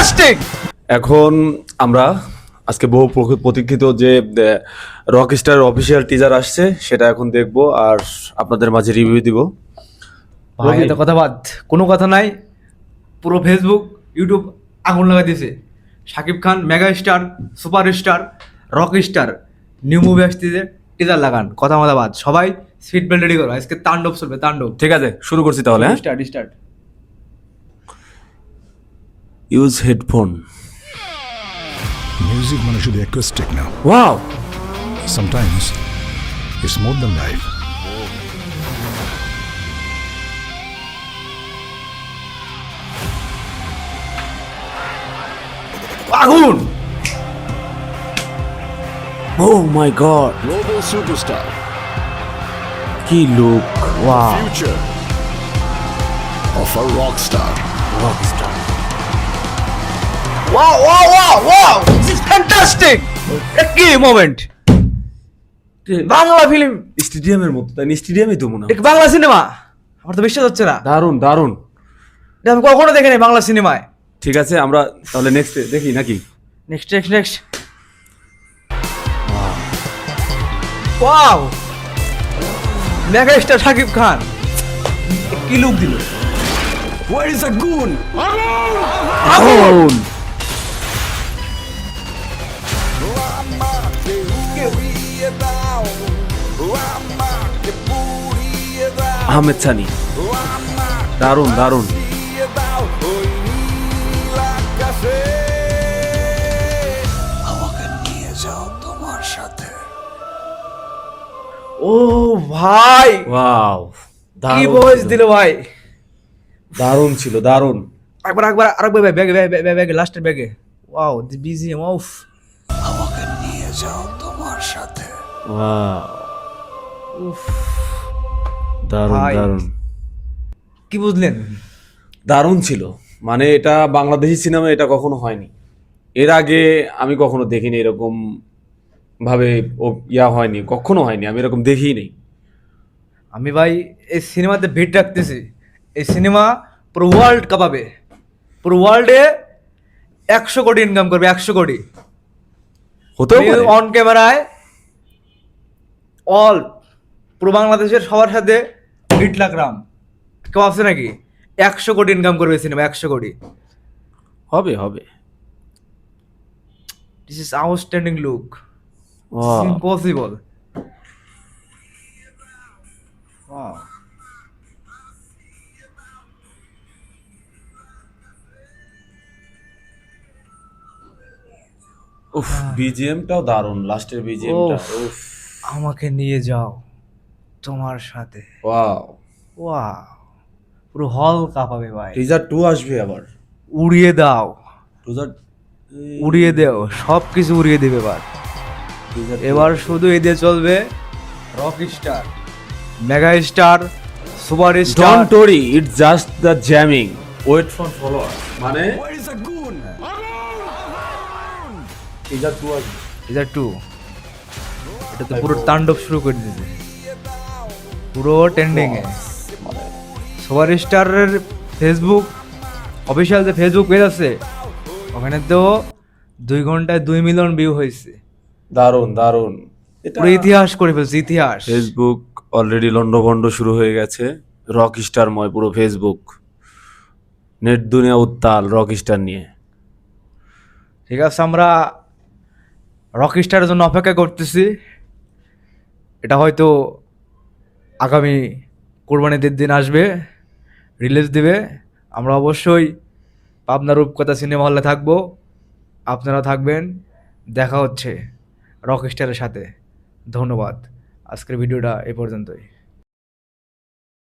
Fantastic. এখন আমরা আজকে বহু প্রতীক্ষিত যে রকস্টার অফিসিয়াল টিজার আসছে সেটা এখন দেখব আর আপনাদের মাঝে রিভিউ দিব। ভাই এত কথা বাদ, কোনো কথা নাই। পুরো ফেসবুক ইউটিউব আগুন লাগা দিয়েছে। Shakib Khan mega star, super star, rock star, new movie আসতেছে, টিজার লাগান। কথা মাথা বাদ, সবাই সিট বেল্ট রেডি করো, আজকে তাণ্ডব চলবে, তাণ্ডব। ঠিক আছে, শুরু করছি তাহলে। Start start. Use headphone. Music মানে শুধু acoustic না. Wow, Sometimes it's more than life. আগুন। ও মাই গড, Global superstar. কি look, wow, Future of a rock star. Rockstar. Wow wow wow wow, this is fantastic. এটা কি মোমেন্ট! বাংলা ফিল্ম, স্টেডিয়ামের মতো, তাই স্টেডিয়ামই তো মনে হয়। এটা বাংলা সিনেমা। আমার তো বিশ্বাস হচ্ছে না, দারুণ দারুণ। এটা আমি কখনো দেখিনি বাংলা সিনেমায়। ঠিক আছে, আমরা তাহলে নেক্সট দেখি নাকি? Next next next. Wow, mega star Shakib Khan কি লুক দিল! Where is a goon? আগুন। আহমেদ সানি, দারুণ দারুণ। ও ভাই, ওয়াও, কি ভয়েস দিল ভাই! দারুণ ছিল, দারুণ। একবার একবার আরেকবার ভাই, ব্যাগে ব্যাগে ব্যাগে লাস্টের ব্যাগে। Wow, the BGM, of. Wow, দারুণ ভাই। দারুণ কি বুঝলেন? দারুণ ছিল। মানে এটা বাংলাদেশি সিনেমা, এটা কখনো হয়নি। এর আগে আমি কখনো দেখিনি এরকম ভাবে হয়নি, কখনো হয়নি, আমি এরকম দেখিই নেই। আমি ভাই এই সিনেমাতে ভিট রাখতেছি। এই সিনেমা পুরো ওয়ার্ল্ড কাঁপাবে, পুরো ওয়ার্ল্ডে 100 কোটি ইনকাম করবে, 100 কোটি। হতেও পারে। অন ক্যামেরায় অল পুরো বাংলাদেশের সবার সাথে হিট লাগলাম। কেউ আছে নাকি? 100 কোটি ইনকাম করবে সিনেমা, 100 কোটি। হবে হবে। This is outstanding look, wow, impossible. উফ, বিজিএমটাও দারুণ, লাস্টের বিজিএমটা। উফ। উফ, আমাকে নিয়ে যাও তোমার সাথে। ওয়াও। ওয়াও, পুরো হল কাঁপাবে ভাই। টিজার 2 আসবে আবার। উড়িয়ে দাও, টিজার উড়িয়ে দেও, সব কিছু উড়িয়ে দেবে এবার। এবার শুধু এদের চলবে rock star, mega star, super star. Don't worry, it's just the jamming, wait for follower. মানে Where is a goon? Teaser 2 আসবে। এটা 2, এটা তো পুরো তাণ্ডব শুরু করে দিয়েছে, পুরো ট্রেন্ডিং এ। সুপার স্টারের ফেসবুক অফিসিয়াল যে ফেসবুক পেজ আছে, ওখানে তো 2 ঘন্টায় 2 মিলিয়ন ভিউ হয়েছে। দারুণ দারুণ। এটা পুরো ইতিহাস করে ফেলছে, ইতিহাস। ফেসবুক অলরেডি লন্ডভন্ড শুরু হয়ে গেছে, রক স্টারময় পুরো ফেসবুক। নেট দুনিয়া উত্তাল রক স্টার নিয়ে। ঠিক আছে, আমরা রক স্টারের জন্য অপেক্ষা করতেছি। এটা হয়তো আগামী কোরবানিদের দিন আসবে, রিলিজ দিবে। আমরা অবশ্যই পাবনা রূপকথা সিনেমা হলে থাকবো, আপনারা থাকবেন। দেখা হচ্ছে রক স্টারের সাথে। ধন্যবাদ, আজকের ভিডিওটা এই পর্যন্তই।